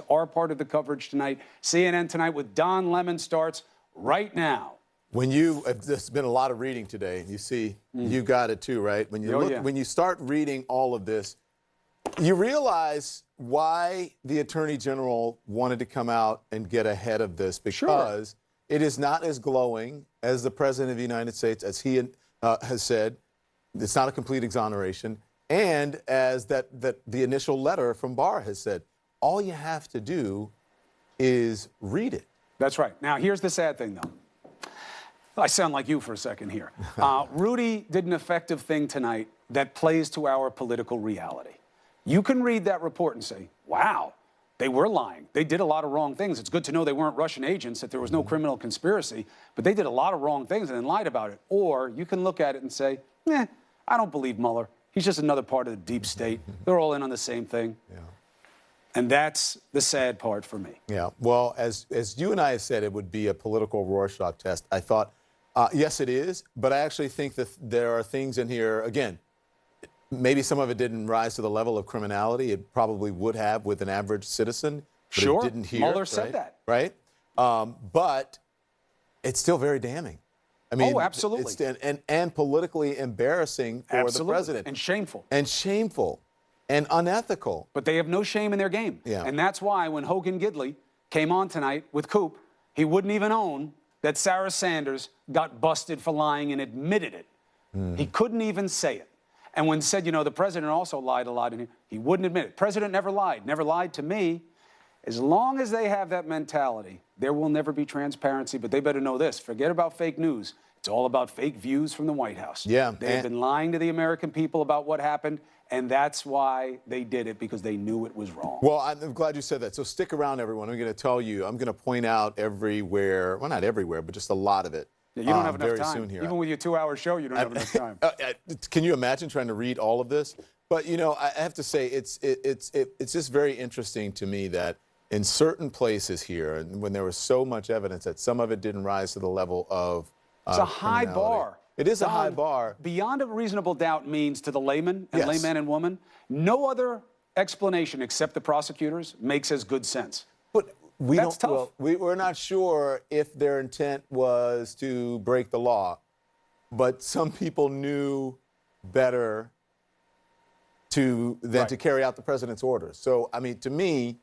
That's our part of the coverage tonight. CNN Tonight with Don Lemon starts right now. There's been a lot of reading today. You see, you got it too, right? When you start reading all of this, you realize why the Attorney General wanted to come out and get ahead of this, because it is not as glowing as the President of the United States, as he has said. It's not a complete exoneration. And as that the initial letter from Barr has said, all you have to do is read it. That's right. Now, here's the sad thing, though. I sound like you for a second here. Rudy did an effective thing tonight that plays to our political reality. You can read that report and say, wow, they were lying. They did a lot of wrong things. It's good to know they weren't Russian agents, that there was no criminal conspiracy, but they did a lot of wrong things and then lied about it. Or you can look at it and say, I don't believe Mueller. He's just another part of the deep state. They're all in on the same thing. Yeah. And that's the sad part for me. Yeah. Well, as you and I have said, it would be a political Rorschach test. I thought, yes, it is. But I actually think that there are things in here, again, maybe some of it didn't rise to the level of criminality. It probably would have with an average citizen. But sure. It didn't hear. Mueller said that. Right? But it's still very damning. I mean, absolutely. And politically embarrassing for the president. And shameful. And shameful. And unethical. But they have no shame in their game. Yeah. And that's why when Hogan Gidley came on tonight with Coop, he wouldn't even own that Sarah Sanders got busted for lying and admitted it. He couldn't even say it. And when said, the president also lied a lot in here, he wouldn't admit it. President never lied to me. As long as they have that mentality, there will never be transparency. But they better know this. Forget about fake news. It's all about fake views from the White House. Yeah. They've been lying to the American people about what happened, and that's why they did it, because they knew it was wrong. Well, I'm glad you said that. So stick around, everyone. I'm going to tell you, I'm going to point out everywhere, well, not everywhere, but just a lot of it. Yeah, you don't have enough very time. Soon here. Even with your 2-hour show, you don't have enough time. Can you imagine trying to read all of this? But, I have to say, it's just very interesting to me that in certain places here, and when there was so much evidence that some of it didn't rise to the level of it's a high bar. It is a high bar. Beyond a reasonable doubt means to the layman and layman and woman, no other explanation except the prosecutors makes as good sense. But That's tough. Well, we're not sure if their intent was to break the law, but some people knew better than to carry out the president's orders. So, I mean, to me,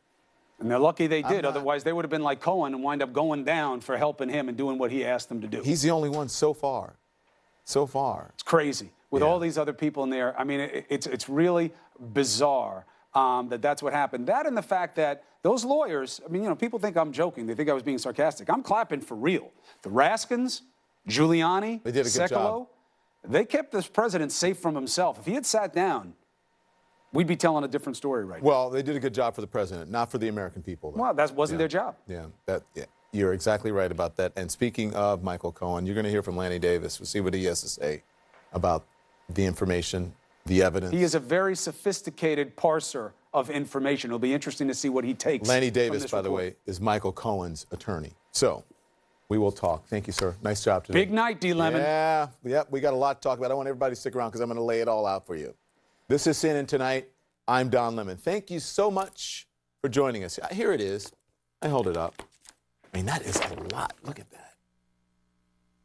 and they're lucky they did. Otherwise, they would have been like Cohen and wind up going down for helping him and doing what he asked them to do. He's the only one so far. So far. It's crazy. With all these other people in there, I mean, it's really bizarre that's what happened. That and the fact that those lawyers, I mean, people think I'm joking. They think I was being sarcastic. I'm clapping for real. The Raskins, Giuliani, they did a good job. They kept this president safe from himself. If he had sat down, we'd be telling a different story right now. Well, they did a good job for the president, not for the American people, though. Well, that wasn't their job. Yeah, you're exactly right about that. And speaking of Michael Cohen, you're going to hear from Lanny Davis. We'll see what he has to say about the information, the evidence. He is a very sophisticated parser of information. It'll be interesting to see what he takes. Lanny Davis, by the way, is Michael Cohen's attorney. So we will talk. Thank you, sir. Nice job today. Big night, D. Lemon. Yeah, we got a lot to talk about. I want everybody to stick around because I'm going to lay it all out for you. This is CNN Tonight. I'm Don Lemon. Thank you so much for joining us. Here it is. I hold it up. I mean, that is a lot. Look at that.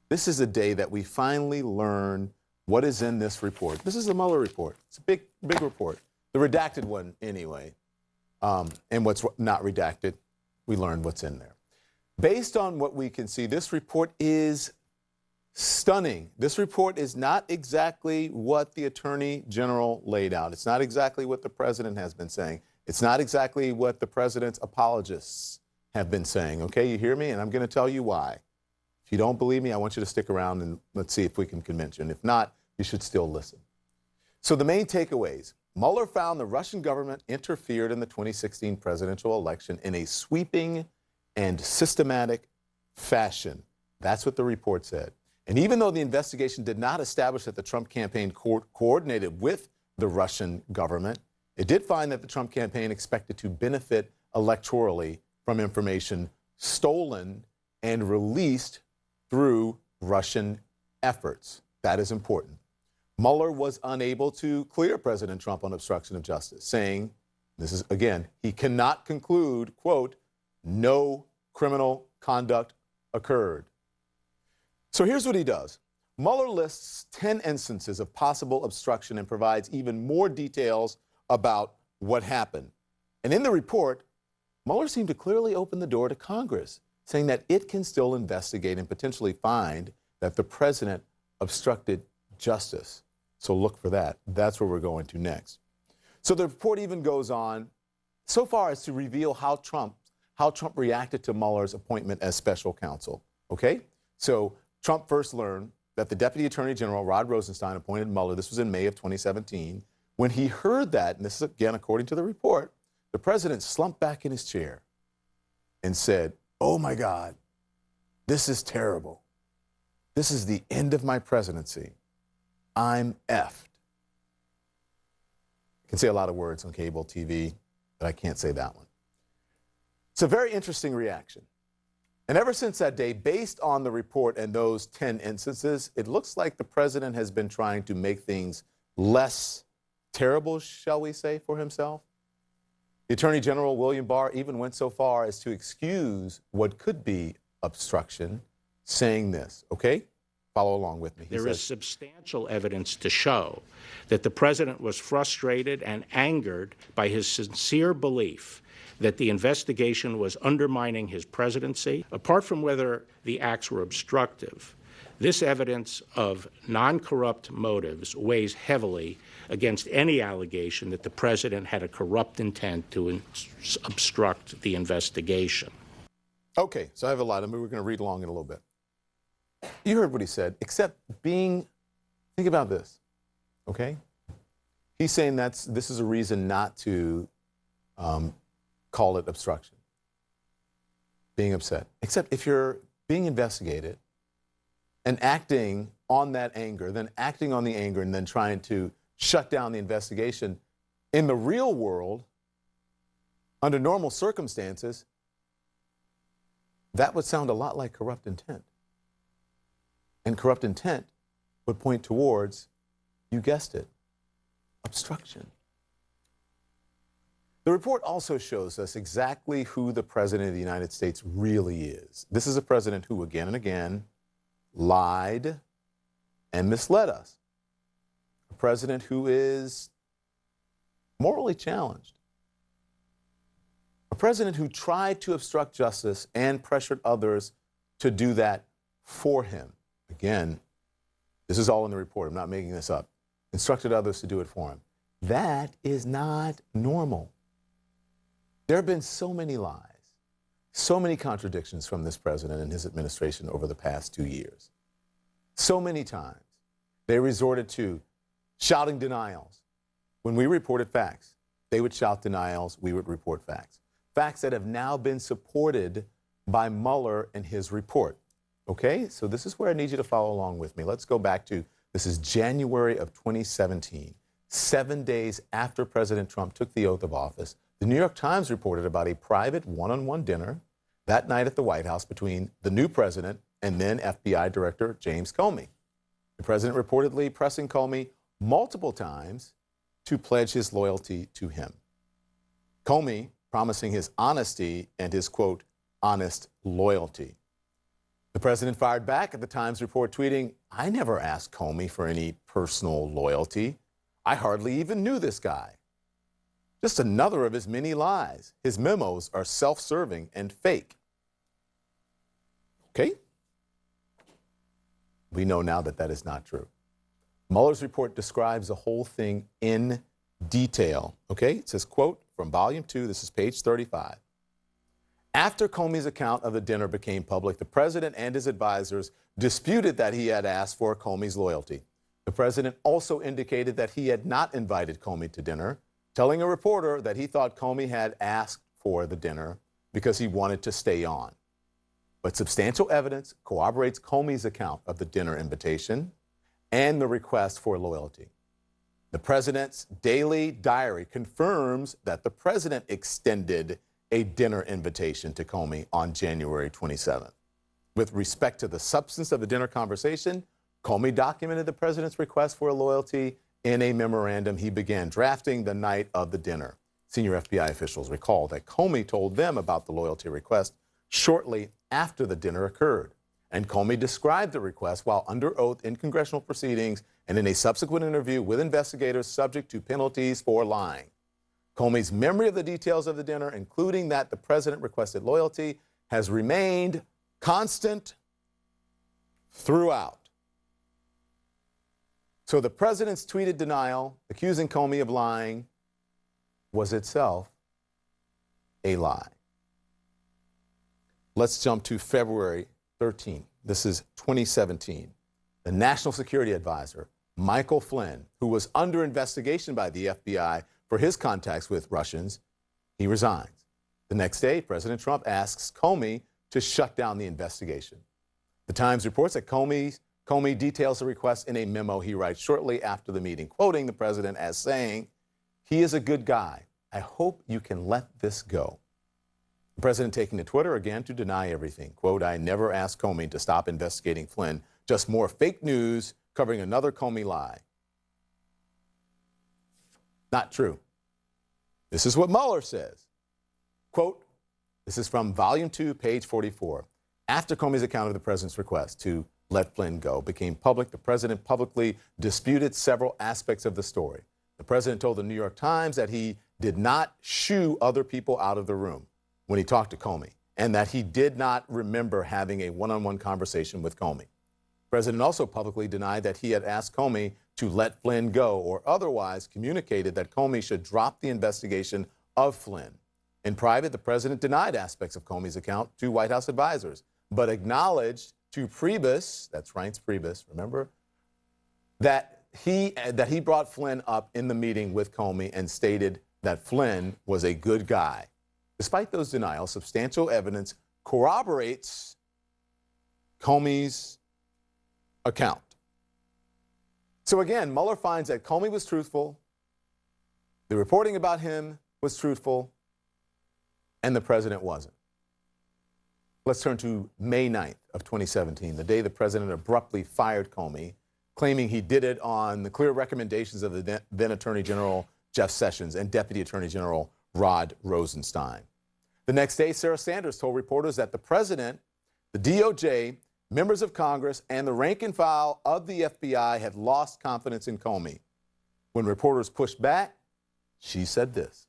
This is a day that we finally learn what is in this report. This is the Mueller report. It's a big report. The redacted one, anyway. And what's not redacted, we learned what's in there. Based on what we can see, this report is stunning. This report is not exactly what the Attorney General laid out. It's not exactly what the president has been saying. It's not exactly what the president's apologists have been saying. Okay, you hear me? And I'm going to tell you why. If you don't believe me, I want you to stick around and let's see if we can convince you. And if not, you should still listen. So the main takeaways. Mueller found the Russian government interfered in the 2016 presidential election in a sweeping and systematic fashion. That's what the report said. And even though the investigation did not establish that the Trump campaign coordinated with the Russian government, it did find that the Trump campaign expected to benefit electorally from information stolen and released through Russian efforts. That is important. Mueller was unable to clear President Trump on obstruction of justice, saying This is, again, he cannot conclude, quote, no criminal conduct occurred. So here's what he does. Mueller lists 10 instances of possible obstruction and provides even more details about what happened. And in the report, Mueller seemed to clearly open the door to Congress, saying that it can still investigate and potentially find that the president obstructed justice. So look for that. That's where we're going to next. So the report even goes on so far as to reveal how Trump reacted to Mueller's appointment as special counsel. Okay? So Trump first learned that the Deputy Attorney General, Rod Rosenstein, appointed Mueller. This was in May of 2017. When he heard that, and this is again according to the report, the president slumped back in his chair and said, "Oh my God, this is terrible. This is the end of my presidency. I'm effed." I can say a lot of words on cable TV, but I can't say that one. It's a very interesting reaction. And ever since that day, based on the report and those 10 instances, it looks like the president has been trying to make things less terrible, shall we say, for himself. The Attorney General, William Barr, even went so far as to excuse what could be obstruction, saying this, okay? Follow along with me. There is substantial evidence to show that the president was frustrated and angered by his sincere belief that the investigation was undermining his presidency. Apart from whether the acts were obstructive, this evidence of non-corrupt motives weighs heavily against any allegation that the president had a corrupt intent to obstruct the investigation. Okay, so I have a lot. We're going to read along in a little bit. You heard what he said, except think about this, okay? He's saying this is a reason not to call it obstruction, being upset. Except if you're being investigated and acting on that anger, then acting on the anger and then trying to shut down the investigation, in the real world, under normal circumstances, that would sound a lot like corrupt intent. And corrupt intent would point towards, you guessed it, obstruction. The report also shows us exactly who the President of the United States really is. This is a president who again and again lied and misled us. A president who is morally challenged. A president who tried to obstruct justice and pressured others to do that for him. Again, this is all in the report. I'm not making this up. Instructed others to do it for him. That is not normal. There have been so many lies, so many contradictions from this president and his administration over the past 2 years. So many times they resorted to shouting denials. When we reported facts, they would shout denials, we would report facts. Facts that have now been supported by Mueller and his report. Okay, so this is where I need you to follow along with me. Let's go back to, this is January of 2017, 7 days after President Trump took the oath of office. The New York Times reported about a private one-on-one dinner that night at the White House between the new president and then FBI Director James Comey. The president reportedly pressing Comey multiple times to pledge his loyalty to him. Comey promising his honesty and his, quote, honest loyalty. The president fired back at the Times report, tweeting, "I never asked Comey for any personal loyalty. I hardly even knew this guy." Just another of his many lies. His memos are self-serving and fake. Okay? We know now that that is not true. Mueller's report describes the whole thing in detail. Okay? It says, quote, from volume 2, this is page 35. After Comey's account of the dinner became public, the president and his advisors disputed that he had asked for Comey's loyalty. The president also indicated that he had not invited Comey to dinner, telling a reporter that he thought Comey had asked for the dinner because he wanted to stay on. But substantial evidence corroborates Comey's account of the dinner invitation and the request for loyalty. The president's daily diary confirms that the president extended a dinner invitation to Comey on January 27th. With respect to the substance of the dinner conversation, Comey documented the president's request for loyalty in a memorandum he began drafting the night of the dinner. Senior FBI officials recall that Comey told them about the loyalty request shortly after the dinner occurred. And Comey described the request while under oath in congressional proceedings and in a subsequent interview with investigators subject to penalties for lying. Comey's memory of the details of the dinner, including that the president requested loyalty, has remained constant throughout. So the president's tweeted denial, accusing Comey of lying, was itself a lie. Let's jump to February 13. This is 2017. The National Security Advisor, Michael Flynn, who was under investigation by the FBI for his contacts with Russians, he resigns. The next day, President Trump asks Comey to shut down the investigation. The Times reports that Comey details the request in a memo he writes shortly after the meeting, quoting the president as saying, "He is a good guy. I hope you can let this go." The president taking to Twitter again to deny everything. Quote, "I never asked Comey to stop investigating Flynn. Just more fake news covering another Comey lie." Not true. This is what Mueller says. Quote, this is from Volume 2, page 44. After Comey's account of the president's request to let Flynn go became public, the president publicly disputed several aspects of the story. The president told the New York Times that he did not shoo other people out of the room when he talked to Comey, and that he did not remember having a one-on-one conversation with Comey. The president also publicly denied that he had asked Comey to let Flynn go or otherwise communicated that Comey should drop the investigation of Flynn. In private, the president denied aspects of Comey's account to White House advisors, but acknowledged to Priebus, that's Reince Priebus, remember, that he brought Flynn up in the meeting with Comey and stated that Flynn was a good guy. Despite those denials, substantial evidence corroborates Comey's account. So again, Mueller finds that Comey was truthful, the reporting about him was truthful, and the president wasn't. Let's turn to May 9th of 2017, the day the president abruptly fired Comey, claiming he did it on the clear recommendations of the then Attorney General Jeff Sessions and Deputy Attorney General Rod Rosenstein. The next day, Sarah Sanders told reporters that the president, the DOJ, members of Congress, and the rank and file of the FBI had lost confidence in Comey. When reporters pushed back, she said this.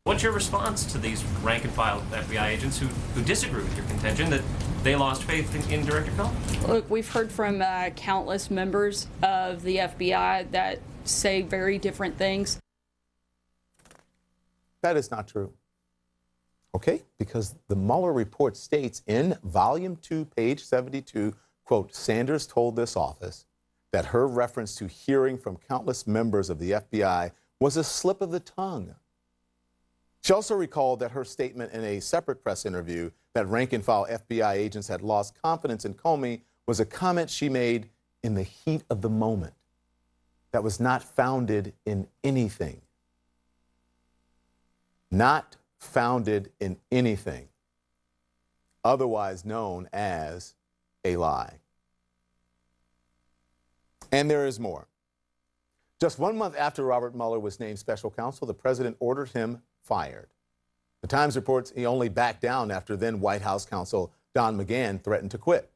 What's your response to these rank and file FBI agents who disagree with your contention that they lost faith in Director Comey? Look, we've heard from countless members of the FBI that say very different things. That is not true. Okay? Because the Mueller report states in Volume 2, page 72, quote, Sanders told this office that her reference to hearing from countless members of the FBI was a slip of the tongue. She also recalled that her statement in a separate press interview that rank-and-file FBI agents had lost confidence in Comey was a comment she made in the heat of the moment that was not founded in anything. Not founded in anything, otherwise known as a lie. And there is more. Just 1 month after Robert Mueller was named special counsel, the president ordered him fired. The Times reports he only backed down after then White House counsel Don McGahn threatened to quit.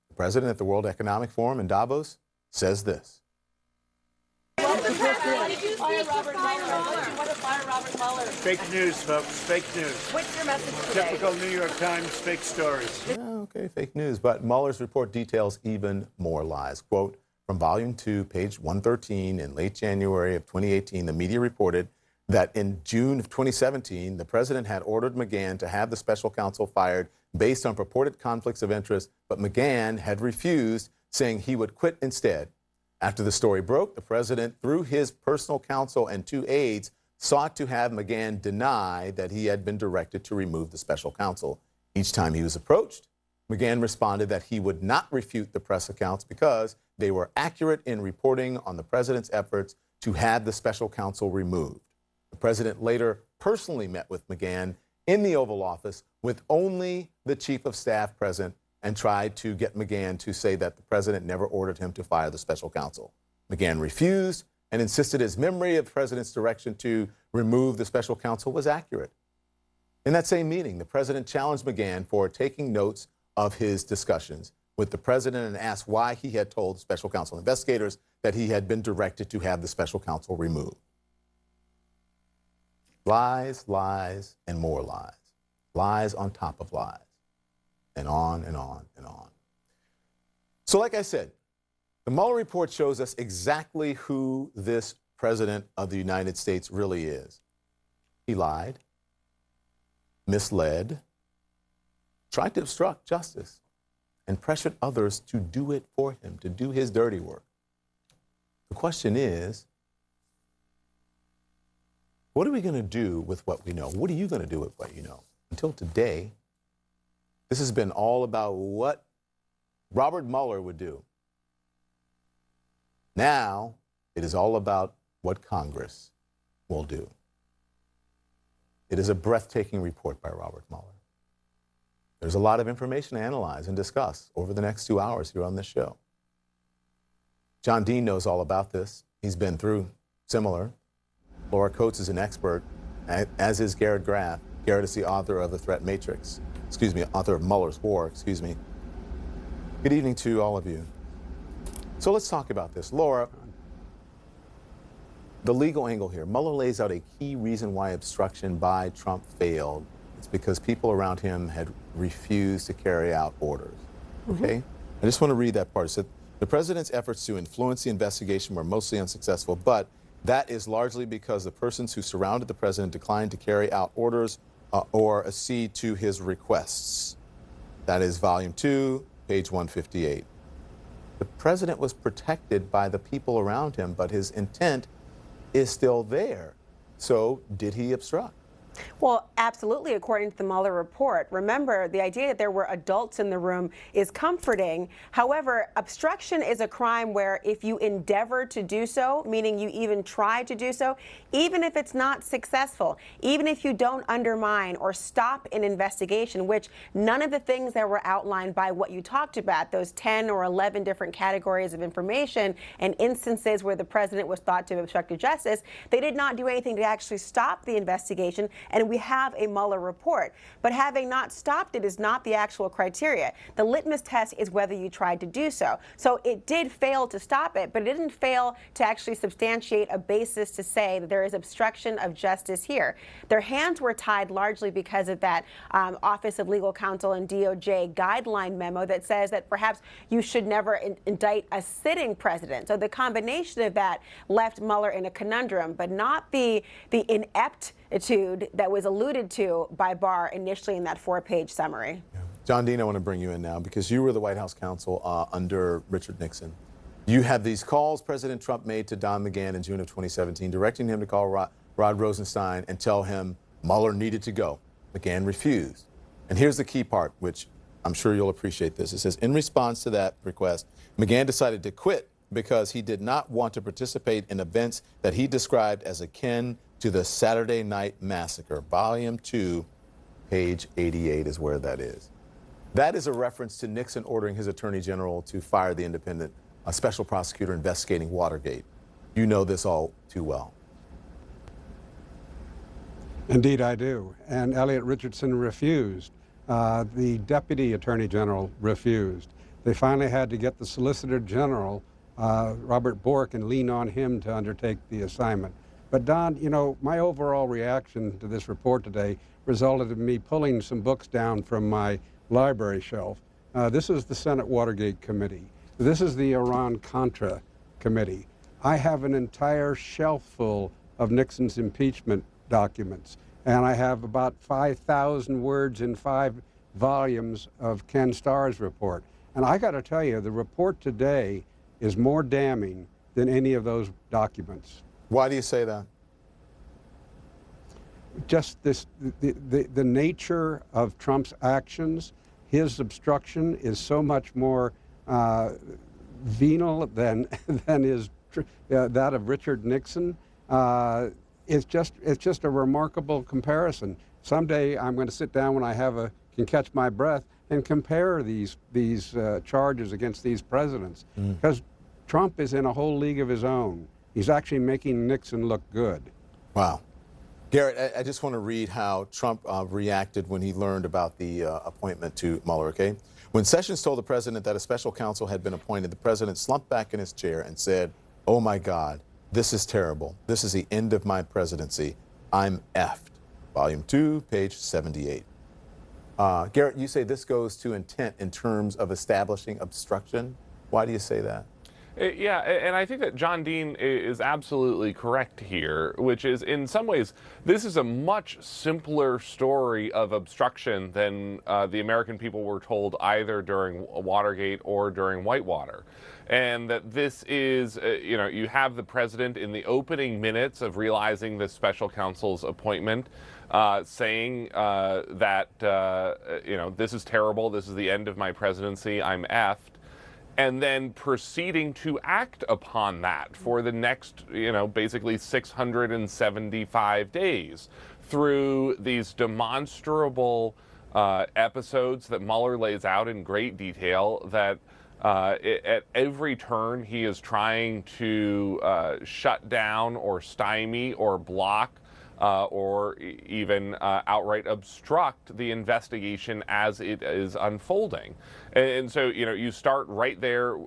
The president at the World Economic Forum in Davos says this. Fake news, folks. Fake news. What's your message today? Typical New York Times fake stories. Yeah, okay, fake news. But Mueller's report details even more lies. Quote, from Volume 2, page 113, in late January of 2018, the media reported that in June of 2017, the president had ordered McGahn to have the special counsel fired based on purported conflicts of interest, but McGahn had refused, saying he would quit instead. After the story broke, the president, through his personal counsel and 2 aides, sought to have McGahn deny that he had been directed to remove the special counsel. Each time he was approached, McGahn responded that he would not refute the press accounts because they were accurate in reporting on the president's efforts to have the special counsel removed. The president later personally met with McGahn in the Oval Office with only the chief of staff present and tried to get McGahn to say that the president never ordered him to fire the special counsel. McGahn refused and insisted his memory of the president's direction to remove the special counsel was accurate. In that same meeting, the president challenged McGahn for taking notes of his discussions with the president and asked why he had told special counsel investigators that he had been directed to have the special counsel removed. Lies, lies, and more lies. Lies on top of lies. And on and on and on. So like I said, the Mueller report shows us exactly who this president of the United States really is. He lied, misled, tried to obstruct justice, and pressured others to do it for him, to do his dirty work. The question is, what are we going to do with what we know? What are you going to do with what you know? Until today, this has been all about what Robert Mueller would do. Now, it is all about what Congress will do. It is a breathtaking report by Robert Mueller. There's a lot of information to analyze and discuss over the next 2 hours here on this show. John Dean knows all about this. He's been through similar. Laura Coates is an expert, as is Garrett Graff. Garrett is the author of The Threat Matrix. Author of Mueller's War, Good evening to all of you. So let's talk about this. Laura, the legal angle here. Mueller lays out a key reason why obstruction by Trump failed. It's because people around him had refused to carry out orders. Okay? I just want to read that part. It said, the president's efforts to influence the investigation were mostly unsuccessful, but that is largely because the persons who surrounded the president declined to carry out orders or accede to his requests. That is volume 2, page 158. The president was protected by the people around him, but his intent is still there. So did he obstruct? Well, absolutely, according to the Mueller report. Remember, the idea that there were adults in the room is comforting. However, obstruction is a crime where if you endeavor to do so, meaning you even try to do so, even if it's not successful, even if you don't undermine or stop an investigation, which none of the things that were outlined by what you talked about, those 10 or 11 different categories of information and instances where the president was thought to have obstructed justice, they did not do anything to actually stop the investigation. And we have a Mueller report. But having not stopped it is not the actual criteria. The litmus test is whether you tried to do so. So it did fail to stop it, but it didn't fail to actually substantiate a basis to say that there is obstruction of justice here. Their hands were tied largely because of that Office of Legal Counsel and DOJ guideline memo that says that perhaps you should never indict a sitting president. So the combination of that left Mueller in a conundrum, but not the ineptitude that was alluded to by Barr initially in that 4-page summary. Yeah. John Dean, I want to bring you in now because you were the White House counsel under Richard Nixon. You have these calls President Trump made to Don McGahn in June of 2017, directing him to call Rod Rosenstein and tell him Mueller needed to go. McGahn refused. And here's the key part, which I'm sure you'll appreciate this. It says, in response to that request, McGahn decided to quit because he did not want to participate in events that he described as akin to the Saturday Night Massacre. Volume 2, page 88 is where that is. That is a reference to Nixon ordering his attorney general to fire the independent special prosecutor investigating Watergate. You know this all too well. Indeed, I do. And Elliot Richardson refused. The deputy attorney general refused. They finally had to get the Solicitor General, Robert Bork, and lean on him to undertake the assignment. But Don, you know, my overall reaction to this report today resulted in me pulling some books down from my library shelf. This is the Senate Watergate Committee. This is the Iran-Contra Committee. I have an entire shelf full of Nixon's impeachment documents, and I have about 5,000 words in 5 volumes of Ken Starr's report. And I got to tell you, the report today is more damning than any of those documents. Why do you say that? Just this, the nature of Trump's actions, his obstruction is so much more venal than is that of Richard Nixon. It's just a remarkable comparison. Someday I'm going to sit down when I can catch my breath and compare these charges against these presidents, because Trump is in a whole league of his own. He's actually making Nixon look good. Wow. Garrett, I just want to read how Trump reacted when he learned about the appointment to Mueller, okay? When Sessions told the president that a special counsel had been appointed, the president slumped back in his chair and said, "Oh my God, this is terrible. This is the end of my presidency. I'm effed." Volume 2, page 78. Garrett, you say this goes to intent in terms of establishing obstruction. Why do you say that? Yeah, and I think that John Dean is absolutely correct here, which is in some ways, this is a much simpler story of obstruction than the American people were told either during Watergate or during Whitewater. And that this is, you have the president in the opening minutes of realizing the special counsel's appointment saying that, this is terrible, this is the end of my presidency, I'm effed. And then proceeding to act upon that for the next, basically 675 days through these demonstrable episodes that Mueller lays out in great detail that at every turn he is trying to shut down or stymie or block or even outright obstruct the investigation as it is unfolding. And so, you start right there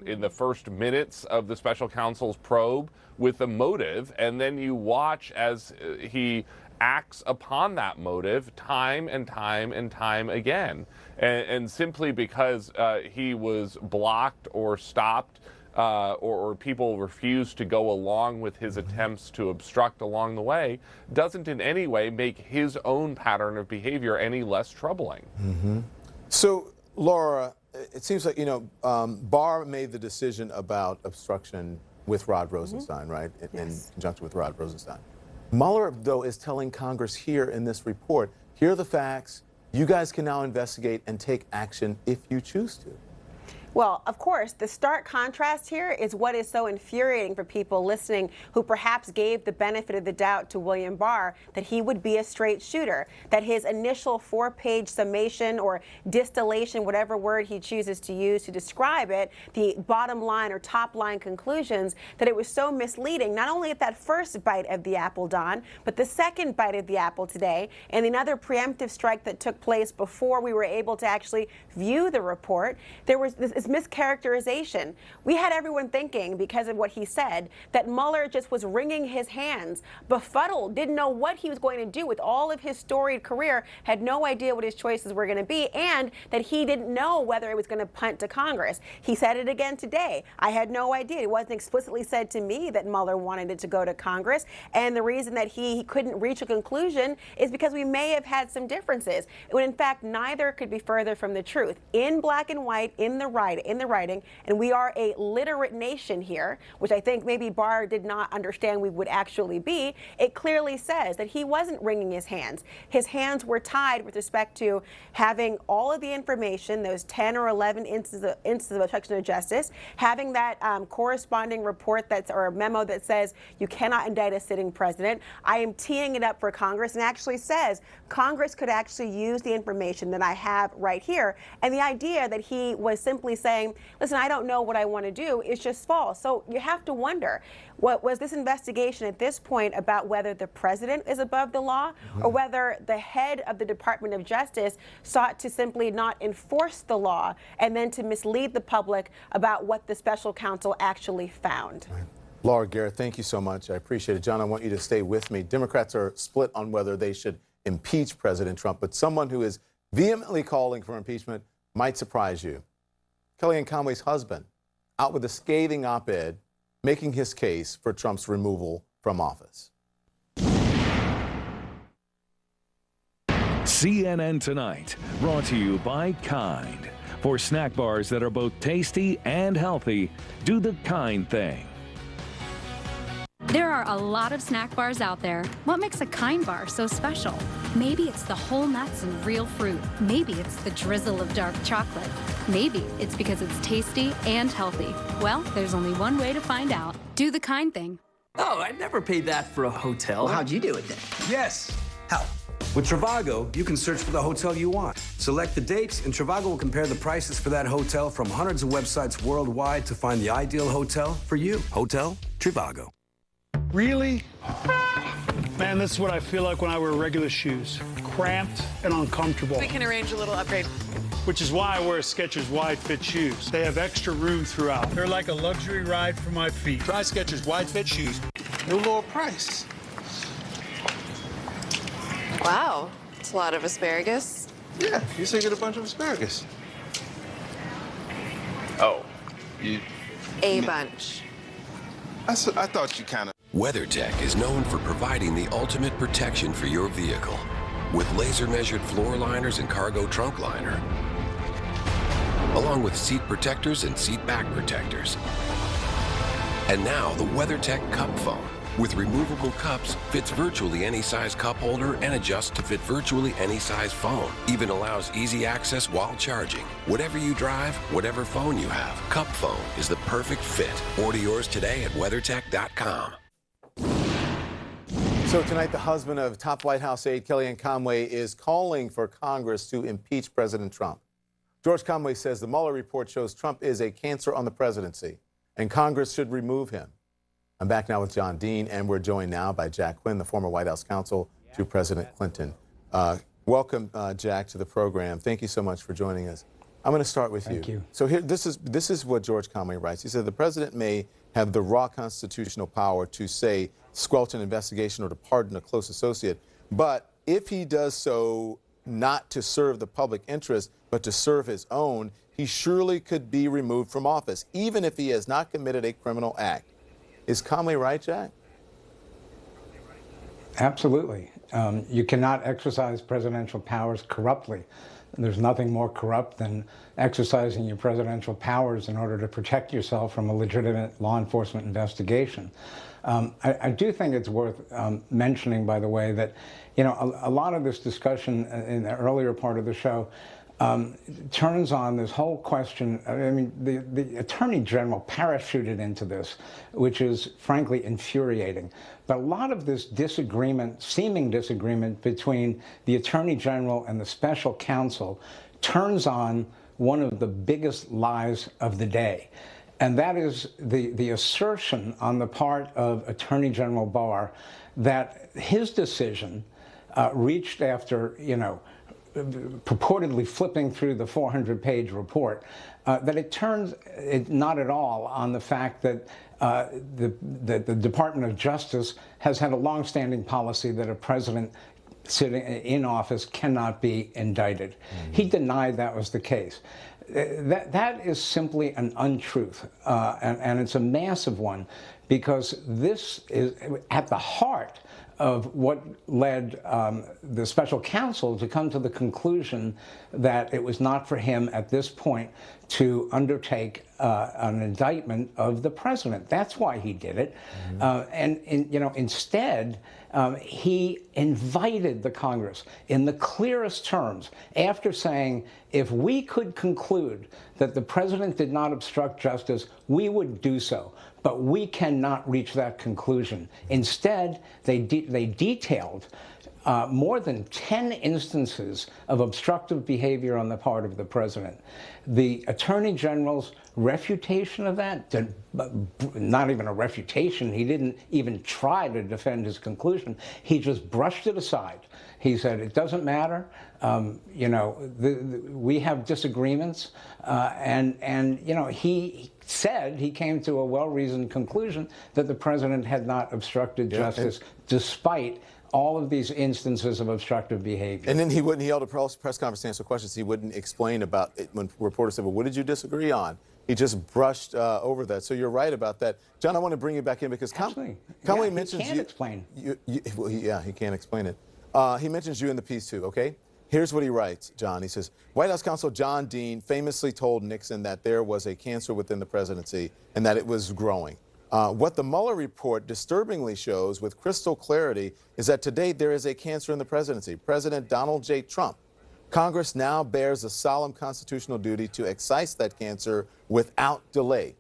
in the first minutes of the special counsel's probe with the motive, and then you watch as he acts upon that motive time and time and time again. And simply because he was blocked or stopped or people refuse to go along with his attempts to obstruct along the way, doesn't in any way make his own pattern of behavior any less troubling. Mm-hmm. So, Laura, it seems like, Barr made the decision about obstruction with Rod Rosenstein, right? In conjunction with Rod Rosenstein. Mueller, though, is telling Congress here in this report, here are the facts. You guys can now investigate and take action if you choose to. Well, of course, the stark contrast here is what is so infuriating for people listening who perhaps gave the benefit of the doubt to William Barr that he would be a straight shooter, that his initial 4-page summation or distillation, whatever word he chooses to use to describe it, the bottom line or top line conclusions, that it was so misleading, not only at that first bite of the apple, Don, but the second bite of the apple today, and another preemptive strike that took place before we were able to actually view the report. There was this mischaracterization. We had everyone thinking, because of what he said, that Mueller just was wringing his hands, befuddled, didn't know what he was going to do with all of his storied career, had no idea what his choices were going to be, and that he didn't know whether it was going to punt to Congress. He said it again today. I had no idea. It wasn't explicitly said to me that Mueller wanted it to go to Congress, and the reason that he couldn't reach a conclusion is because we may have had some differences, when in fact neither could be further from the truth. In black and white, in the writing, and we are a literate nation here, which I think maybe Barr did not understand we would actually be. It clearly says that he wasn't wringing his hands. His hands were tied with respect to having all of the information, those 10 or 11 instances of obstruction of justice, having that corresponding report or memo that says you cannot indict a sitting president. I am teeing it up for Congress, and actually says Congress could actually use the information that I have right here. And the idea that he was simply saying, listen, I don't know what I want to do, is just false. So you have to wonder, what was this investigation at this point about whether the president is above the law, or whether the head of the Department of Justice sought to simply not enforce the law and then to mislead the public about what the special counsel actually found. Right. Laura, Garrett, thank you so much. I appreciate it. John, I want you to stay with me. Democrats are split on whether they should impeach President Trump, but someone who is vehemently calling for impeachment might surprise you. Kellyanne Conway's husband, out with a scathing op-ed, making his case for Trump's removal from office. CNN Tonight, brought to you by Kind. For snack bars that are both tasty and healthy, do the Kind thing. There are a lot of snack bars out there. What makes a Kind bar so special? Maybe it's the whole nuts and real fruit. Maybe it's the drizzle of dark chocolate. Maybe it's because it's tasty and healthy. Well, there's only one way to find out. Do the Kind thing. Oh, I never paid that for a hotel. Well, how'd you do it then? Yes. How? With Trivago, you can search for the hotel you want. Select the dates, and Trivago will compare the prices for that hotel from hundreds of websites worldwide to find the ideal hotel for you. Hotel Trivago. Really? Man, this is what I feel like when I wear regular shoes. Cramped and uncomfortable. We can arrange a little upgrade. Which is why I wear Skechers wide fit shoes. They have extra room throughout. They're like a luxury ride for my feet. Try Skechers wide fit shoes. No lower price. Wow, it's a lot of asparagus. Yeah, you say get a bunch of asparagus. Oh, you... A bunch. I thought you kind of... WeatherTech is known for providing the ultimate protection for your vehicle with laser-measured floor liners and cargo trunk liner, along with seat protectors and seat back protectors. And now the WeatherTech Cup Phone with removable cups fits virtually any size cup holder and adjusts to fit virtually any size phone. Even allows easy access while charging. Whatever you drive, whatever phone you have, Cup Phone is the perfect fit. Order yours today at WeatherTech.com. So tonight, the husband of top White House aide Kellyanne Conway is calling for Congress to impeach President Trump. George Conway says the Mueller report shows Trump is a cancer on the presidency, and Congress should remove him. I'm back now with John Dean, and we're joined now by Jack Quinn, the former White House counsel to President Clinton. Welcome, Jack, to the program. Thank you so much for joining us. I'm going to start with you. Thank you. So here, this is what George Conway writes. He said the president may have the raw constitutional power to, say, squelch an investigation or to pardon a close associate, but if he does so not to serve the public interest, but to serve his own, he surely could be removed from office, even if he has not committed a criminal act. Is Conway right, Jack? Absolutely. You cannot exercise presidential powers corruptly. There's nothing more corrupt than exercising your presidential powers in order to protect yourself from a legitimate law enforcement investigation. I do think it's worth mentioning, by the way, that a lot of this discussion in the earlier part of the show turns on this whole question. I mean, the Attorney General parachuted into this, which is frankly infuriating. But a lot of this disagreement, seeming disagreement between the Attorney General and the special counsel turns on one of the biggest lies of the day. And that is the assertion on the part of Attorney General Barr that his decision, reached after, purportedly flipping through the 400-page report, that it turns not at all on the fact that the Department of Justice has had a longstanding policy that a president sitting in office cannot be indicted. He denied that was the case. That is simply an untruth, and it's a massive one, because this is at the heart of what led the special counsel to come to the conclusion that it was not for him at this point to undertake an indictment of the president. That's why he did it. Instead, he invited the Congress in the clearest terms, after saying, if we could conclude that the president did not obstruct justice, we would do so. But we cannot reach that conclusion. Instead, they detailed more than 10 instances of obstructive behavior on the part of the president. The Attorney General's refutation of that, not even a refutation, he didn't even try to defend his conclusion. He just brushed it aside. He said, it doesn't matter. We have disagreements. He said he came to a well-reasoned conclusion that the president had not obstructed justice, despite all of these instances of obstructive behavior. And then he held a press conference to answer questions. He wouldn't explain about it when reporters said, well, what did you disagree on? He just brushed over that. So you're right about that. John, I want to bring you back in because Conway mentions he can't explain. He can't explain it. He mentions you in the piece too, okay? Here's what he writes, John. He says, White House counsel John Dean famously told Nixon that there was a cancer within the presidency and that it was growing. What the Mueller report disturbingly shows with crystal clarity is that to date there is a cancer in the presidency. President Donald J. Trump. Congress now bears a solemn constitutional duty to excise that cancer without delay.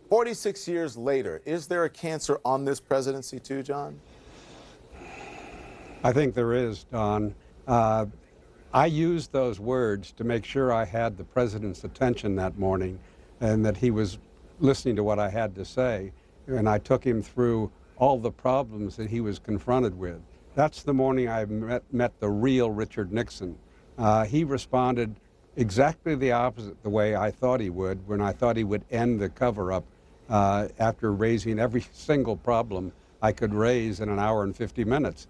46 years later, is there a cancer on this presidency too, John? I think there is, Don. I used those words to make sure I had the president's attention that morning and that he was listening to what I had to say. And I took him through all the problems that he was confronted with. That's the morning I met the real Richard Nixon. He responded exactly the opposite the way I thought he would when I thought he would end the cover-up after raising every single problem I could raise in an hour and 50 minutes.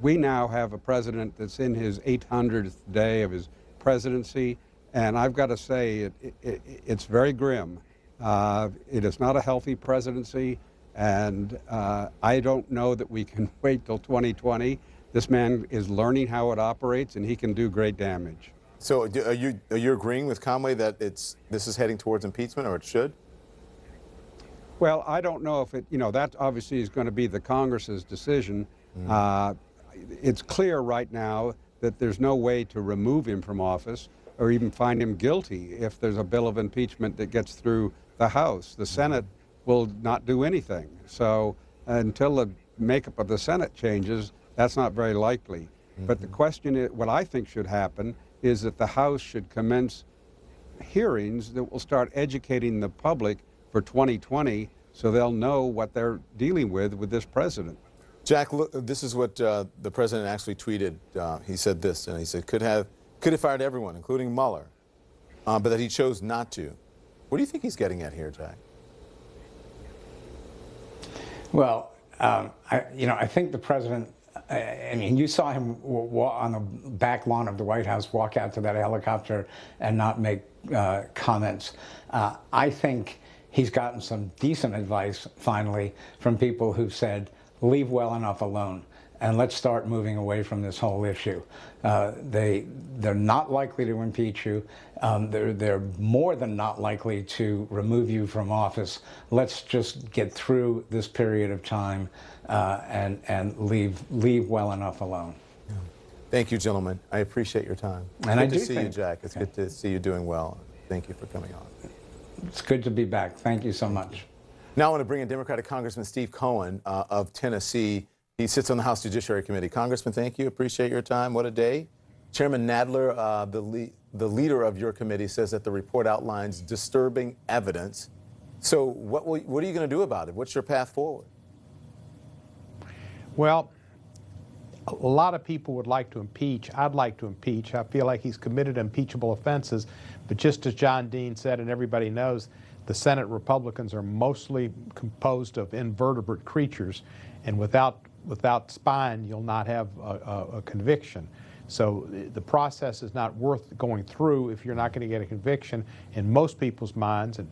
We now have a president that's in his 800th day of his presidency, and I've got to say it's very grim. It is not a healthy presidency, and I don't know that we can wait till 2020. This man is learning how it operates, and he can do great damage. So are you agreeing with Conway that this is heading towards impeachment, or it should? Well, I don't know if it, that obviously is going to be the Congress's decision. It's clear right now that there's no way to remove him from office or even find him guilty if there's a bill of impeachment that gets through the House. The Senate will not do anything. So until the makeup of the Senate changes, that's not very likely. But the question is, what I think should happen is that the House should commence hearings that will start educating the public for 2020 so they'll know what they're dealing with this president. Jack, look, this is what the president actually tweeted. He said this, and he said, could have fired everyone, including Mueller, but that he chose not to. What do you think he's getting at here, Jack? Well, I think the president, I mean, you saw him on the back lawn of the White House walk out to that helicopter and not make comments. I think he's gotten some decent advice, finally, from people who've said, leave well enough alone, and let's start moving away from this whole issue. They're not likely to impeach you. They're more than not likely to remove you from office. Let's just get through this period of time and leave well enough alone. Thank you, gentlemen. I appreciate your time. And good to see you, Jack. It's good to see you doing well. Thank you for coming on. It's good to be back. Thank you so much. Now I want to bring in Democratic Congressman Steve Cohen of Tennessee. He sits on the House Judiciary Committee. Congressman, thank you. Appreciate your time. What a day. Chairman Nadler, the leader of your committee, says that the report outlines disturbing evidence. So what are you going to do about it? What's your path forward? Well, a lot of people would like to impeach. I'd like to impeach. I feel like he's committed impeachable offenses. But just as John Dean said, and everybody knows, the Senate Republicans are mostly composed of invertebrate creatures, and without spine, you'll not have a conviction. So the process is not worth going through if you're not going to get a conviction in most people's minds, and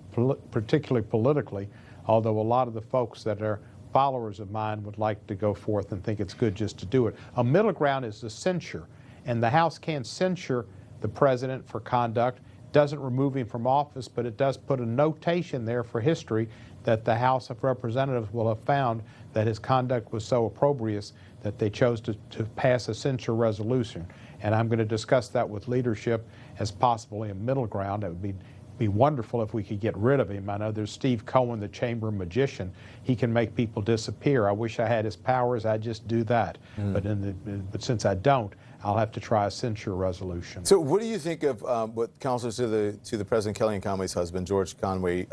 particularly politically, although a lot of the folks that are followers of mine would like to go forth and think it's good just to do it. A middle ground is the censure, and the House can censure the president for conduct. Doesn't remove him from office, but it does put a notation there for history that the House of Representatives will have found that his conduct was so opprobrious that they chose to pass a censure resolution. And I'm going to discuss that with leadership as possibly a middle ground. It would be wonderful if we could get rid of him. I know there's Steve Cohen, the chamber magician. He can make people disappear. I wish I had his powers. I'd just do that. But since I don't, I'll have to try a censure resolution. So what do you think of what counselors to the President, Kellyanne Conway's husband, George Conway,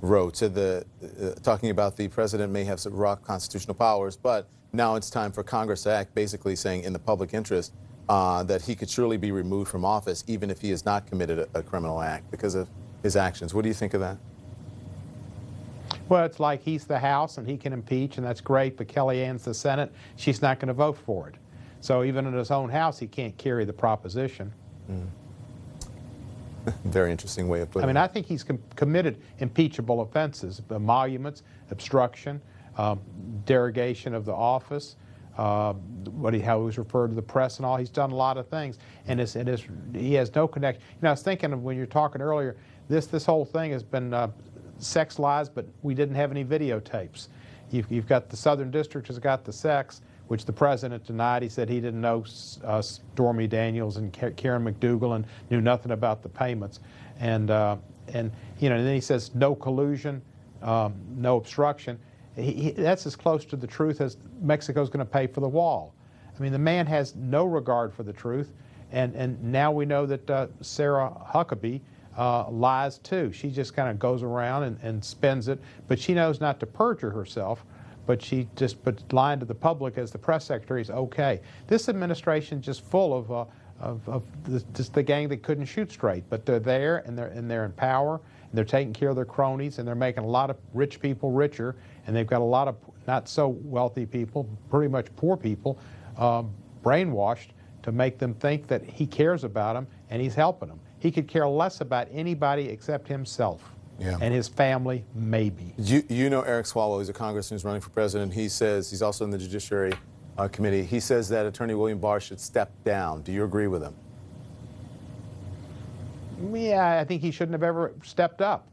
wrote? Said talking about the president may have some raw constitutional powers, but now it's time for Congress to act, basically saying in the public interest that he could surely be removed from office even if he has not committed a criminal act because of his actions. What do you think of that? Well, it's like he's the House and he can impeach, and that's great, but Kellyanne's the Senate. She's not going to vote for it. So even in his own House, he can't carry the proposition. Very interesting way of putting it. I mean, I think he's committed impeachable offenses: emoluments, obstruction, derogation of the office, how he was referred to the press and all. He's done a lot of things, and he has no connection. You know, I was thinking of when you were talking earlier, this whole thing has been sex lies, but we didn't have any videotapes. You've got the Southern District has got the sex, which the president denied. He said he didn't know Stormy Daniels and Karen McDougal and knew nothing about the payments. And then he says no collusion, no obstruction. That's as close to the truth as Mexico's going to pay for the wall. I mean, the man has no regard for the truth. And now we know that Sarah Huckabee lies too. She just kind of goes around and spends it, but she knows not to perjure herself. but lying to the public as the press secretary is okay. This administration is just full of just the gang that couldn't shoot straight, but they're there and they're in power and they're taking care of their cronies and they're making a lot of rich people richer, and they've got a lot of not so wealthy people, pretty much poor people, brainwashed to make them think that he cares about them and he's helping them. He could care less about anybody except himself. Yeah. And his family, maybe. You know Eric Swalwell, he's a congressman who's running for president. He says, he's also in the Judiciary Committee, he says that Attorney William Barr should step down. Do you agree with him? Yeah, I think he shouldn't have ever stepped up.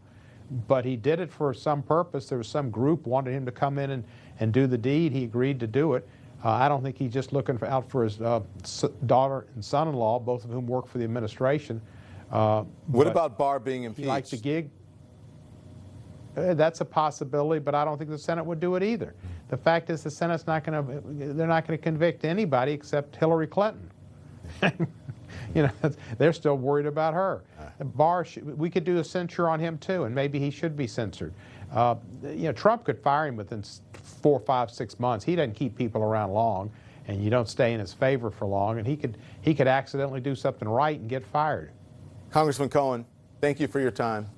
But he did it for some purpose. There was some group wanted him to come in and do the deed. He agreed to do it. I don't think he's just looking out for his daughter and son-in-law, both of whom work for the administration. What about Barr being impeached? He liked the gig. That's a possibility, but I don't think the Senate would do it either. The fact is, the Senate's not going to, they're not going to convict anybody except Hillary Clinton. You know, they're still worried about her. Barr, we could do a censure on him too, and maybe he should be censored. You know, Trump could fire him within 4, 5, 6 months. He doesn't keep people around long, and you don't stay in his favor for long, and he could accidentally do something right and get fired. Congressman Cohen, thank you for your time.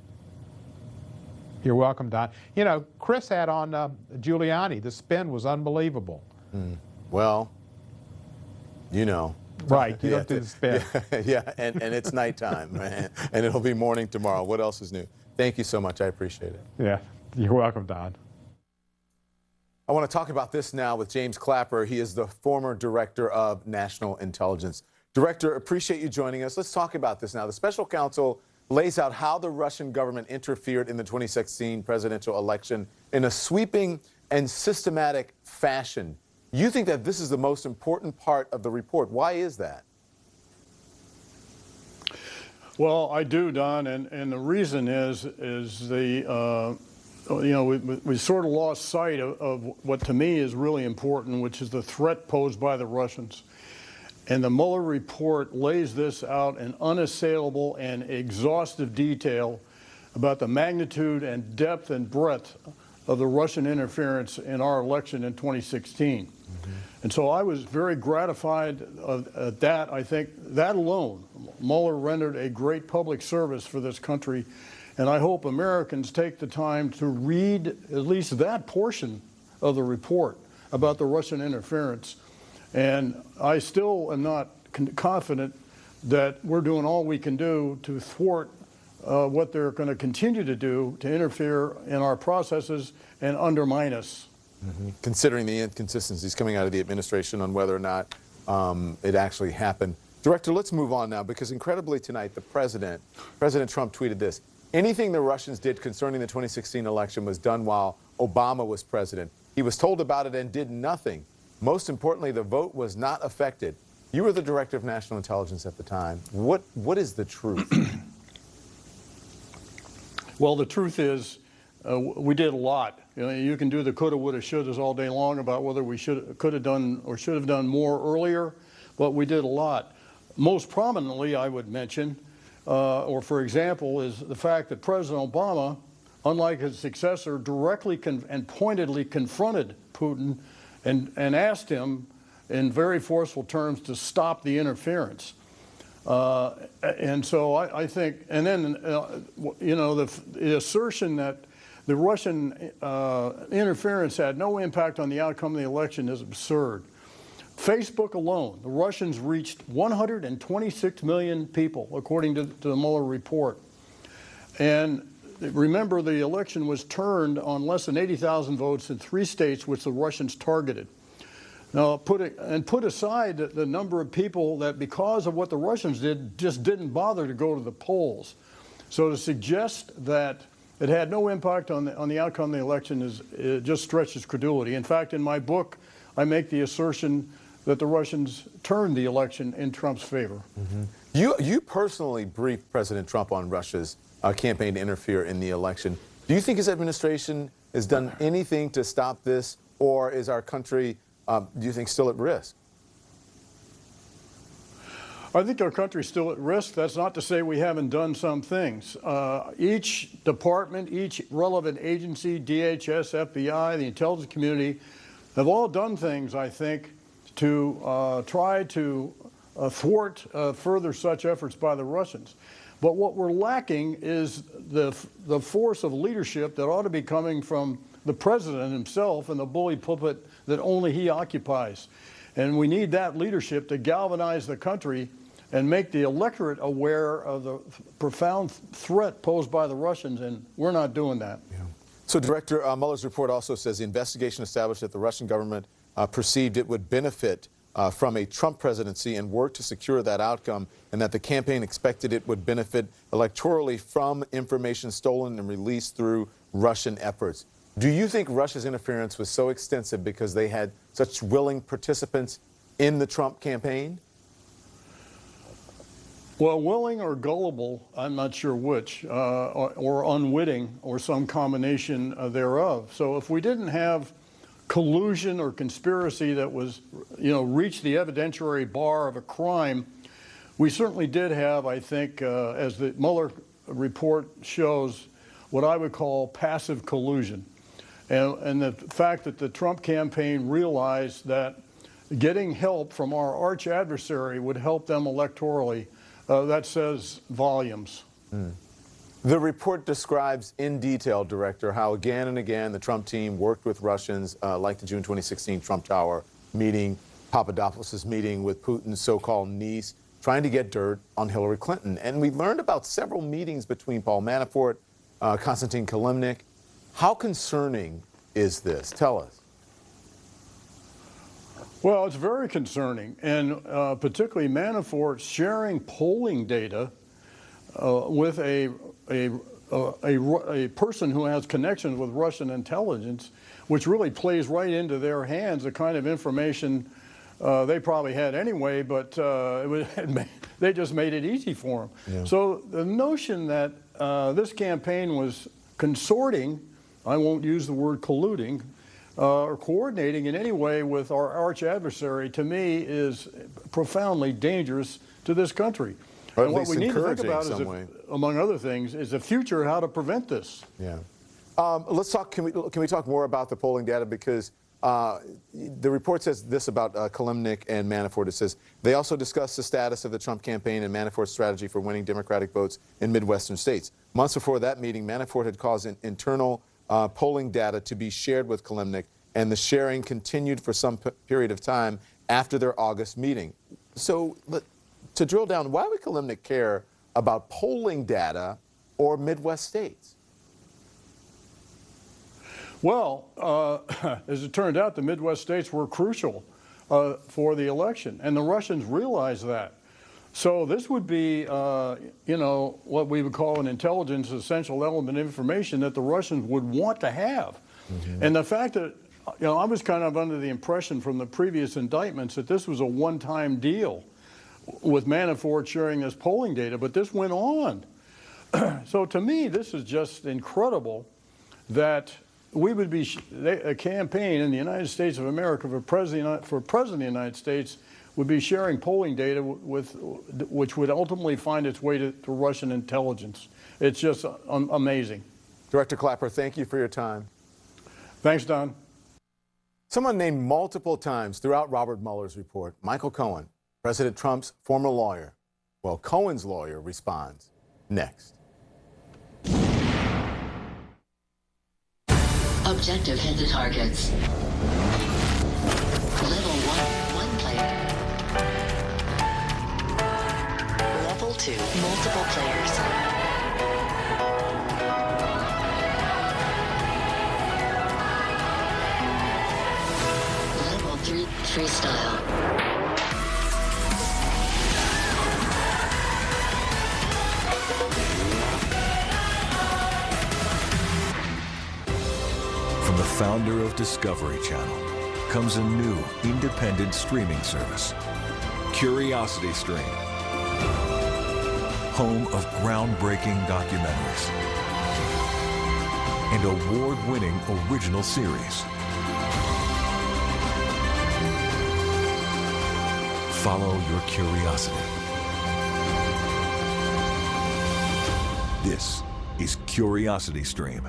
You're welcome, Don. You know, Chris had on Giuliani. The spin was unbelievable. Well, you know. Right, you don't do the spin. Yeah, and it's nighttime, man. And it'll be morning tomorrow. What else is new? Thank you so much. I appreciate it. Yeah, you're welcome, Don. I want to talk about this now with James Clapper. He is the former director of national intelligence. Director, appreciate you joining us. Let's talk about this now. The special counsel lays out how the Russian government interfered in the 2016 presidential election in a sweeping and systematic fashion. You think that this is the most important part of the report. Why is that? Well, I do, Don, and the reason is the, you know, we sort of lost sight of what to me is really important, which is the threat posed by the Russians. And the Mueller report lays this out in unassailable and exhaustive detail about the magnitude and depth and breadth of the Russian interference in our election in 2016. And so I was very gratified at that. I think that alone, Mueller rendered a great public service for this country. And I hope Americans take the time to read at least that portion of the report about the Russian interference. And I still am not confident that we're doing all we can do to thwart what they're going to continue to do to interfere in our processes and undermine us. Considering the inconsistencies coming out of the administration on whether or not it actually happened. Director, let's move on now, because incredibly tonight, President Trump tweeted this: anything the Russians did concerning the 2016 election was done while Obama was president. He was told about it and did nothing. Most importantly, the vote was not affected. You were the director of national intelligence at the time. What is the truth? Well, the truth is, we did a lot. You know, you can do the coulda, woulda, shouldas all day long about whether we could have done or should have done more earlier, but we did a lot. Most prominently, I would mention, or for example, is the fact that President Obama, unlike his successor, directly and pointedly confronted Putin and asked him in very forceful terms to stop the interference. And so I think, and then, you know, the assertion that the Russian interference had no impact on the outcome of the election is absurd. Facebook alone, the Russians reached 126 million people, according to the Mueller report. And remember, the election was turned on less than 80,000 votes in 3 states which the Russians targeted. Now, put aside the number of people that, because of what the Russians did, just didn't bother to go to the polls. So to suggest that it had no impact on the outcome of the election it just stretches credulity. In fact, in my book, I make the assertion that the Russians turned the election in Trump's favor. You personally briefed President Trump on Russia's campaign to interfere in the election. Do you think his administration has done anything to stop this, or is our country, do you think, still at risk? I think our country's still at risk. That's not to say we haven't done some things. Each department, each relevant agency, DHS, FBI, the intelligence community, have all done things, I think, to try to thwart further such efforts by the Russians. But what we're lacking is the force of leadership that ought to be coming from the president himself and the bully pulpit that only he occupies. And we need that leadership to galvanize the country and make the electorate aware of the profound threat posed by the Russians, and we're not doing that. Yeah. So Director Mueller's report also says the investigation established that the Russian government perceived it would benefit from a Trump presidency and worked to secure that outcome, and that the campaign expected it would benefit electorally from information stolen and released through Russian efforts. Do you think Russia's interference was so extensive because they had such willing participants in the Trump campaign? Well, willing or gullible, I'm not sure which, or unwitting, or some combination thereof. So if we didn't have collusion or conspiracy that was, reached the evidentiary bar of a crime, we certainly did have, I think, as the Mueller report shows, what I would call passive collusion. And the fact that the Trump campaign realized that getting help from our arch adversary would help them electorally, that says volumes. The report describes in detail, Director, how again and again the Trump team worked with Russians, like the June 2016 Trump Tower meeting, Papadopoulos' meeting with Putin's so-called niece, trying to get dirt on Hillary Clinton. And we learned about several meetings between Paul Manafort, Konstantin Kilimnik. How concerning is this? Tell us. Well, it's very concerning, and particularly Manafort sharing polling data with a person who has connections with Russian intelligence, which really plays right into their hands, the kind of information they probably had anyway, but they just made it easy for them. Yeah. So the notion that this campaign was consorting, I won't use the word colluding, or coordinating in any way with our arch adversary, to me, is profoundly dangerous to this country. Or and what we need to think about is, among other things, is the future, how to prevent this. Yeah. Let's talk. Can we talk more about the polling data? Because the report says this about Kilimnik and Manafort. It says they also discussed the status of the Trump campaign and Manafort's strategy for winning Democratic votes in Midwestern states. Months before that meeting, Manafort had caused internal polling data to be shared with Kilimnik, and the sharing continued for some period of time after their August meeting. So, to drill down, why would Kilimnik care about polling data or Midwest states? Well, as it turned out, the Midwest states were crucial for the election, and the Russians realized that. So this would be, what we would call an intelligence essential element information that the Russians would want to have. Mm-hmm. And the fact that, I was kind of under the impression from the previous indictments that this was a one-time deal with Manafort sharing this polling data, but this went on. So to me, this is just incredible that we would be, a campaign in the United States of America for president of the United States would be sharing polling data which would ultimately find its way to Russian intelligence. It's just amazing. Director Clapper, thank you for your time. Thanks, Don. Someone named multiple times throughout Robert Mueller's report, Michael Cohen, President Trump's former lawyer. Well, Cohen's lawyer responds next. Objective hit the targets. Level 1 player. Level 2, multiple players. Level 3, freestyle. From the founder of Discovery Channel comes a new independent streaming service, Curiosity Stream, home of groundbreaking documentaries and award-winning original series. Follow your curiosity This is Curiosity Stream.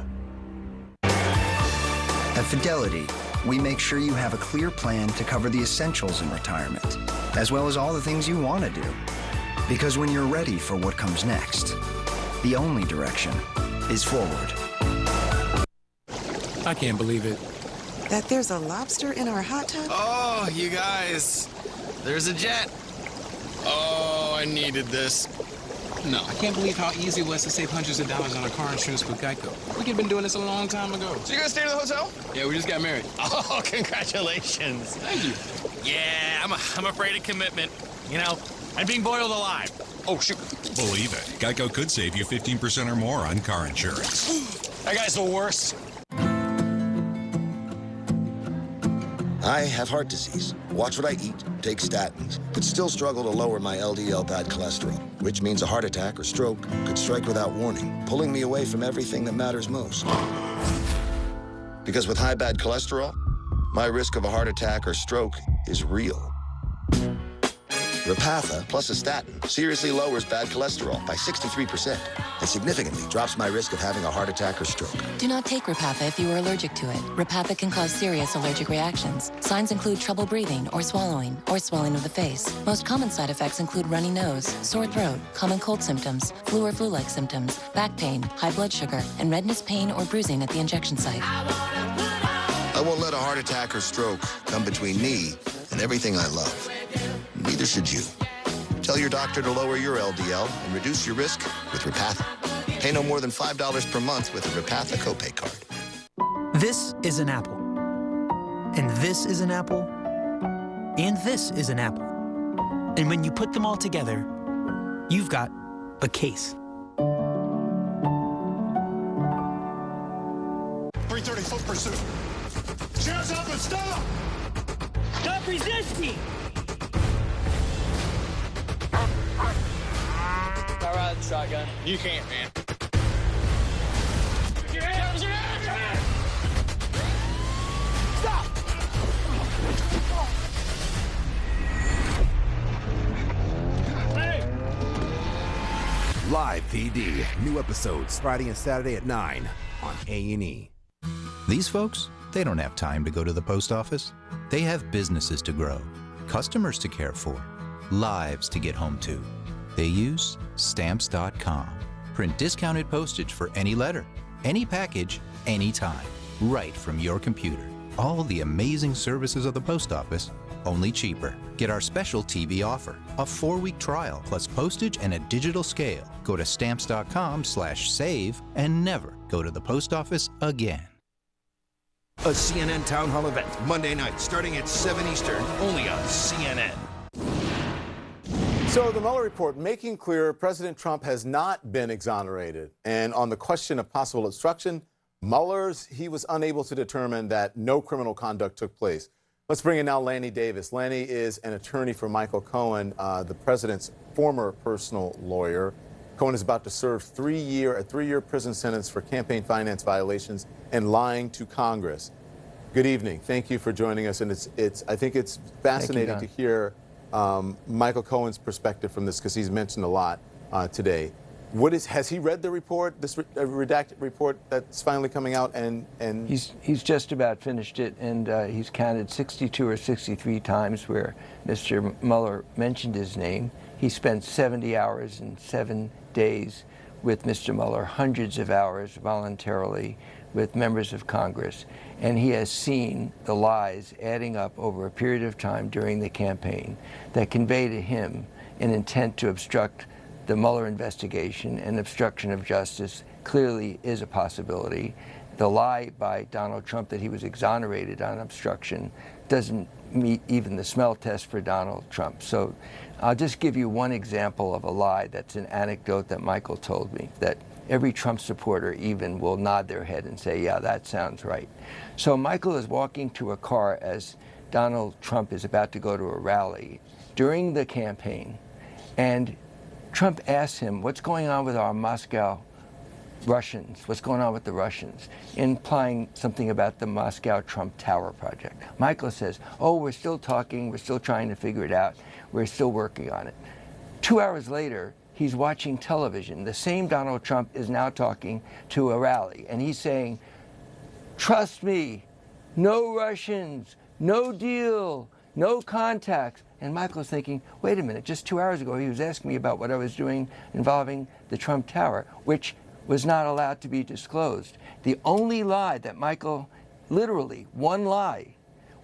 At Fidelity, we make sure you have a clear plan to cover the essentials in retirement, as well as all the things you want to do. Because when you're ready for what comes next, the only direction is forward. I can't believe it. That there's a lobster in our hot tub? Oh, you guys, there's a jet. Oh, I needed this. No, I can't believe how easy it was to save hundreds of dollars on our car insurance with Geico. We could have been doing this a long time ago. So you guys stay to the hotel? Yeah, we just got married. Oh, congratulations. Thank you. Yeah, I'm afraid of commitment. You know, I'm being boiled alive. Oh, shoot. Believe it. Geico could save you 15% or more on car insurance. That guy's the worst. I have heart disease. Watch what I eat, take statins, but still struggle to lower my LDL bad cholesterol, which means a heart attack or stroke could strike without warning, pulling me away from everything that matters most. Because with high bad cholesterol, my risk of a heart attack or stroke is real. Repatha plus a statin seriously lowers bad cholesterol by 63% and significantly drops my risk of having a heart attack or stroke. Do not take Repatha if you are allergic to it. Repatha can cause serious allergic reactions. Signs include trouble breathing or swallowing or swelling of the face. Most common side effects include runny nose, sore throat, common cold symptoms, flu or flu-like symptoms, back pain, high blood sugar, and redness, pain, or bruising at the injection site. I won't let a heart attack or stroke come between me and everything I love. Neither should you. Tell your doctor to lower your LDL and reduce your risk with Repatha. Pay no more than $5 per month with a Repatha copay card. This is an apple. And this is an apple. And this is an apple. And when you put them all together, you've got a case. 330 foot pursuit. Sheriff's office, stop! Stop resisting! I ride the shotgun. You can't, man. Stop! Live PD. New episodes Friday and Saturday at 9 on A&E. These folks, they don't have time to go to the post office. They have businesses to grow, customers to care for, lives to get home to. They use Stamps.com. Print discounted postage for any letter, any package, anytime, right from your computer. All the amazing services of the post office, only cheaper. Get our special TV offer, a 4-week trial plus postage and a digital scale. Go to Stamps.com/save and never go to the post office again. A CNN Town Hall event, Monday night, starting at 7 Eastern, only on CNN. So the Mueller report making clear President Trump has not been exonerated. And on the question of possible obstruction, he was unable to determine that no criminal conduct took place. Let's bring in now Lanny Davis. Lanny is an attorney for Michael Cohen, the president's former personal lawyer. Cohen is about to serve a 3-year prison sentence for campaign finance violations and lying to Congress. Good evening. Thank you for joining us. And I think it's fascinating to hear Michael Cohen's perspective from this, because he's mentioned a lot today. Has he read the report, this redacted report that's finally coming out? And he's just about finished it, and he's counted 62 or 63 times where Mr. Mueller mentioned his name. He spent 70 hours and 7 days with Mr. Mueller, hundreds of hours voluntarily with members of Congress, and he has seen the lies adding up over a period of time during the campaign that convey to him an intent to obstruct the Mueller investigation, and obstruction of justice clearly is a possibility. The lie by Donald Trump that he was exonerated on obstruction doesn't meet even the smell test for Donald Trump. So I'll just give you one example of a lie that's an anecdote that Michael told me, that every Trump supporter even will nod their head and say, yeah, that sounds right. So Michael is walking to a car as Donald Trump is about to go to a rally during the campaign, and Trump asks him, what's going on with our Moscow Russians? What's going on with the Russians? Implying something about the Moscow Trump Tower project. Michael says, oh, we're still talking, we're still trying to figure it out, we're still working on it. 2 hours later, he's watching television. The same Donald Trump is now talking to a rally, and he's saying, trust me, no Russians, no deal, no contacts. And Michael's thinking, wait a minute, just 2 hours ago he was asking me about what I was doing involving the Trump Tower, which was not allowed to be disclosed. The only lie that Michael, literally one lie,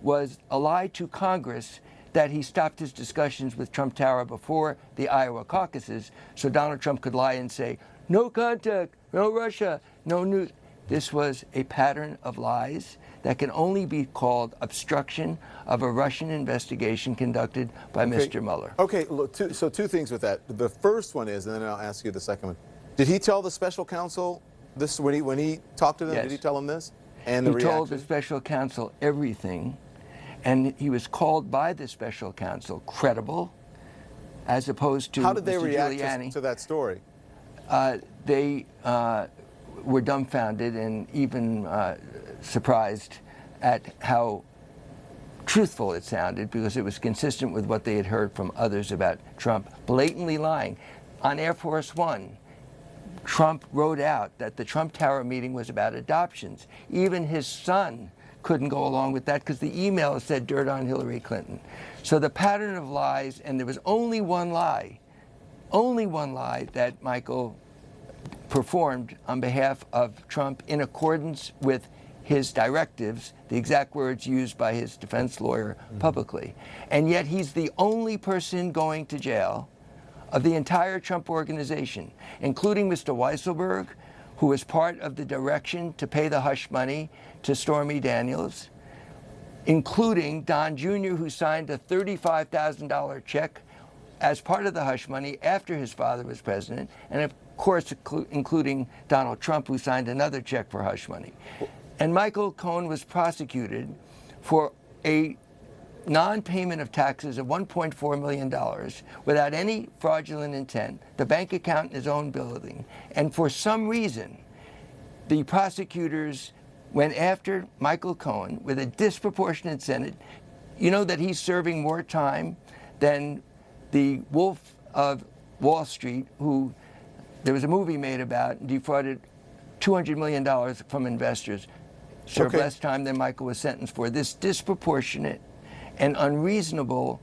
was a lie to Congress that he stopped his discussions with Trump Tower before the Iowa caucuses, so Donald Trump could lie and say, no contact, no Russia, no news. This was a pattern of lies that can only be called obstruction of a Russian investigation conducted by Mr. Mueller. Okay, look, so two things with that. The first one is, and then I'll ask you the second one. Did he tell the special counsel this when he talked to them? Yes. Did he tell them this? And the he reaction? told the special counsel everything, and he was called by the special counsel credible, as opposed to How did they Mr. react Giuliani. to that story? They were dumbfounded and even surprised at how truthful it sounded, because it was consistent with what they had heard from others about Trump blatantly lying. On Air Force One, Trump wrote out that the Trump Tower meeting was about adoptions. Even his son couldn't go along with that because the email said dirt on Hillary Clinton. So the pattern of lies, and there was only one lie that Michael performed on behalf of Trump in accordance with his directives, the exact words used by his defense lawyer publicly. And yet he's the only person going to jail of the entire Trump organization, including Mr. Weisselberg, who was part of the direction to pay the hush money to Stormy Daniels, including Don Jr., who signed a $35,000 check as part of the hush money after his father was president, and of course including Donald Trump, who signed another check for hush money. And Michael Cohen was prosecuted for a non-payment of taxes of $1.4 million without any fraudulent intent, the bank account in his own building. And for some reason, the prosecutors went after Michael Cohen with a disproportionate sentence. You know that he's serving more time than the Wolf of Wall Street, who there was a movie made about and defrauded $200 million from investors, served less time than Michael was sentenced for. This disproportionate and unreasonable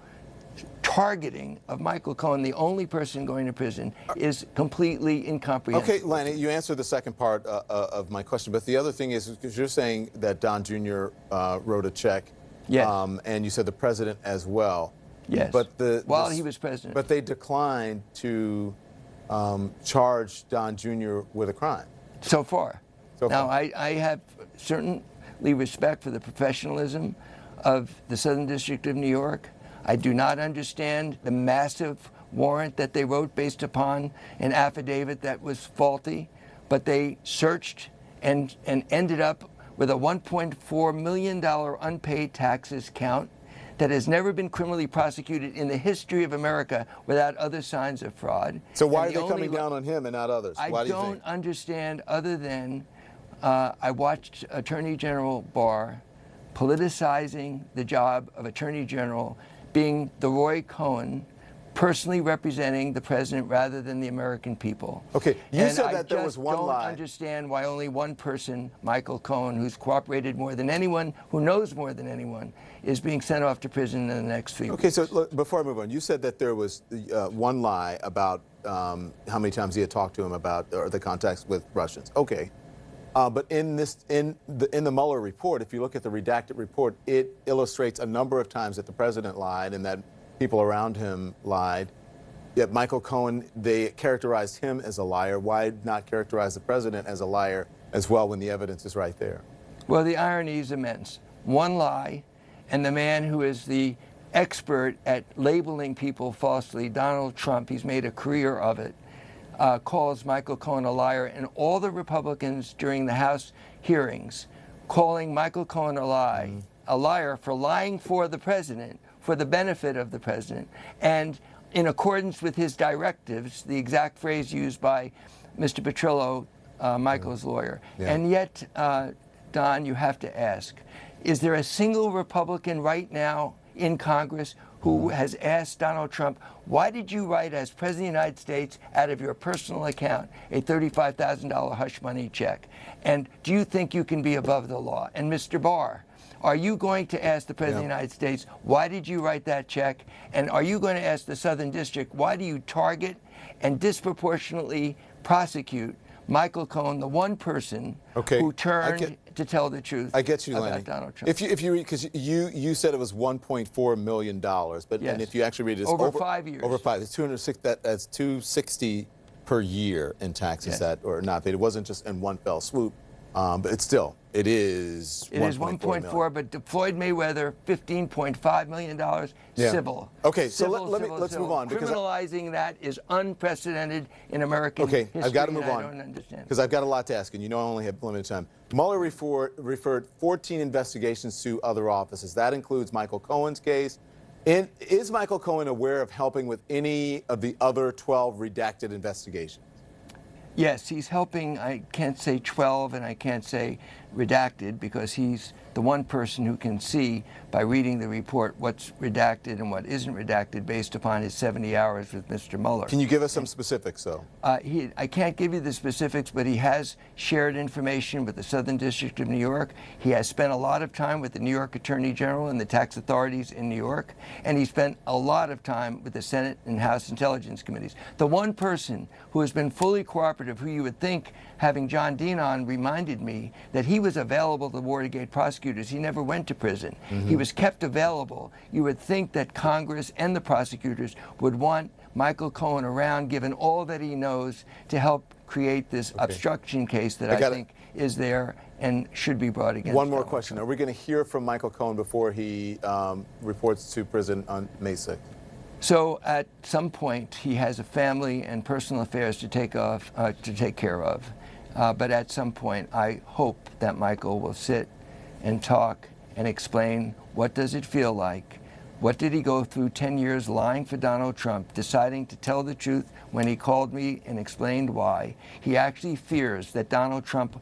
targeting of Michael Cohen, the only person going to prison, is completely incomprehensible. Okay, Lanny, you answered the second part of my question, but the other thing is, because you're saying that Don Jr. Wrote a check, yes, and you said the president as well. Yes, but while he was president. But they declined to charge Don Jr. with a crime. So far. Now, I have certainly respect for the professionalism of the Southern District of New York. I do not understand the massive warrant that they wrote based upon an affidavit that was faulty, but they searched and ended up with a $1.4 million unpaid taxes count that has never been criminally prosecuted in the history of America without other signs of fraud. So why are they coming down on him and not others? I don't understand, other than I watched Attorney General Barr politicizing the job of Attorney General, being the Roy Cohn, personally representing the president rather than the American people. Okay, you said that there was one lie. I don't understand why only one person, Michael Cohen, who's cooperated more than anyone, who knows more than anyone, is being sent off to prison in the next 3 weeks. Okay, so look, before I move on, you said that there was one lie about how many times he had talked to him about or the contacts with Russians. Okay. But in the Mueller report, if you look at the redacted report, it illustrates a number of times that the president lied and that people around him lied. Yet Michael Cohen, they characterized him as a liar. Why not characterize the president as a liar as well when the evidence is right there? Well, the irony is immense. One lie, and the man who is the expert at labeling people falsely, Donald Trump, he's made a career of it, calls Michael Cohen a liar, and all the Republicans during the House hearings calling Michael Cohen a liar for lying for the president, for the benefit of the president, and in accordance with his directives, the exact phrase used by Mr. Petrillo, Michael's lawyer. Yeah. And yet, Don, you have to ask, is there a single Republican right now in Congress who has asked Donald Trump, why did you write as President of the United States out of your personal account a $35,000 hush money check? And do you think you can be above the law? And Mr. Barr, are you going to ask the President of the United States, why did you write that check? And are you going to ask the Southern District, why do you target and disproportionately prosecute Michael Cohen, the one person who turned to tell the truth about Donald Trump? If you read, because you said it was $1.4 million, but and if you actually read it, it's over 5 years. Over 5, it's 206. That's $260 per year in taxes. That or not? It wasn't just in one fell swoop, but it's still. It is 1.4, but Floyd Mayweather, $15.5 million civil. Okay, so let's move on. Because criminalizing that is unprecedented in American history. I've got to move on. I don't understand. Because I've got a lot to ask, and you know I only have limited time. Mueller referred 14 investigations to other offices. That includes Michael Cohen's case. And is Michael Cohen aware of helping with any of the other 12 redacted investigations? Yes, he's helping. I can't say 12 and I can't say redacted because he's the one person who can see by reading the report what's redacted and what isn't redacted based upon his 70 hours with Mr. Mueller. Can you give us some specifics, though? I can't give you the specifics, but he has shared information with the Southern District of New York. He has spent a lot of time with the New York Attorney General and the tax authorities in New York, and he spent a lot of time with the Senate and House Intelligence Committees. The one person who has been fully cooperative, who you would think, having John Dean on, reminded me that he was available to the Watergate prosecutors. He never went to prison. He was kept available. You would think that Congress and the prosecutors would want Michael Cohen around, given all that he knows, to help create this obstruction case that I think is there and should be brought against. One more question. Are we going to hear from Michael Cohen before he reports to prison on May 6th? So at some point, he has a family and personal affairs to take care of. But at some point, I hope that Michael will sit and talk and explain what does it feel like. What did he go through 10 years lying for Donald Trump, deciding to tell the truth when he called me and explained why? He actually fears that Donald Trump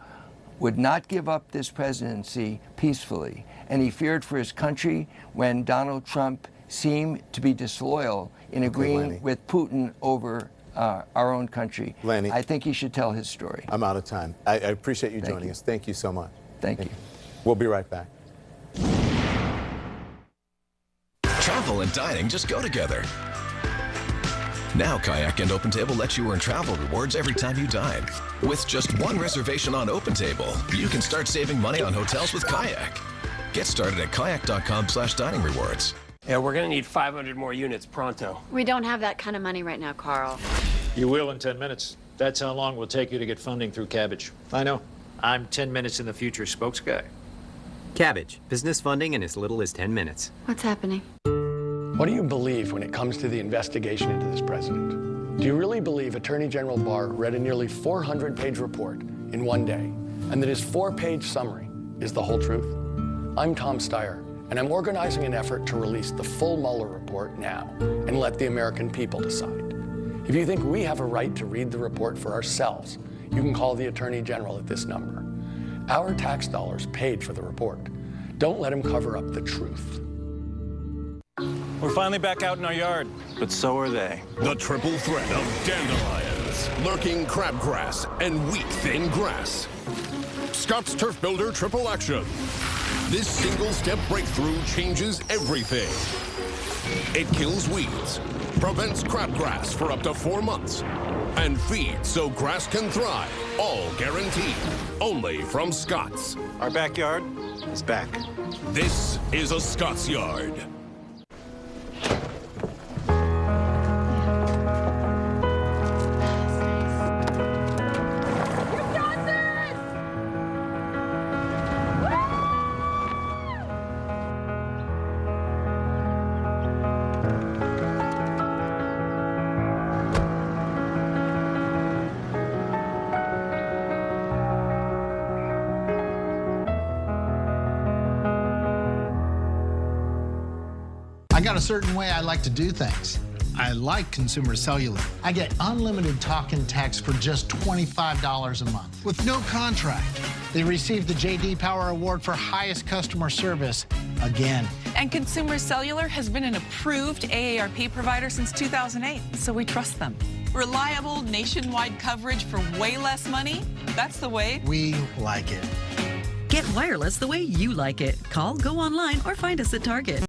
would not give up this presidency peacefully. And he feared for his country when Donald Trump seemed to be disloyal in agreeing with Putin over our own country. Lanny, I think he should tell his story. I'm out of time. I appreciate you joining us. Thank you so much. Thank you. We'll be right back. Travel and dining just go together. Now Kayak and OpenTable let you earn travel rewards every time you dine. With just one reservation on OpenTable, you can start saving money on hotels with Kayak. Get started at kayak.com/dining rewards. Yeah, we're going to need 500 more units pronto. We don't have that kind of money right now, Carl. You will in 10 minutes. That's how long it will take you to get funding through Cabbage. I know. I'm 10 minutes in the future spokes guy. Cabbage. Business funding in as little as 10 minutes. What's happening? What do you believe when it comes to the investigation into this president? Do you really believe Attorney General Barr read a nearly 400-page report in one day, and that his 4-page summary is the whole truth? I'm Tom Steyer, and I'm organizing an effort to release the full Mueller report now and let the American people decide. If you think we have a right to read the report for ourselves, you can call the Attorney General at this number. Our tax dollars paid for the report. Don't let him cover up the truth. We're finally back out in our yard, but so are they. The triple threat of dandelions, lurking crabgrass, and weak-thin grass. Scott's Turf Builder Triple Action. This single-step breakthrough changes everything. It kills weeds, prevents crabgrass for up to 4 months, and feeds so grass can thrive, all guaranteed. Only from Scott's. Our backyard is back. This is a Scott's yard. I got a certain way I like to do things. I like Consumer Cellular. I get unlimited talk and text for just $25 a month with no contract. They received the J.D. Power Award for highest customer service again. And Consumer Cellular has been an approved AARP provider since 2008, so we trust them. Reliable nationwide coverage for way less money? That's the way we like it. Get wireless the way you like it. Call, go online, or find us at Target.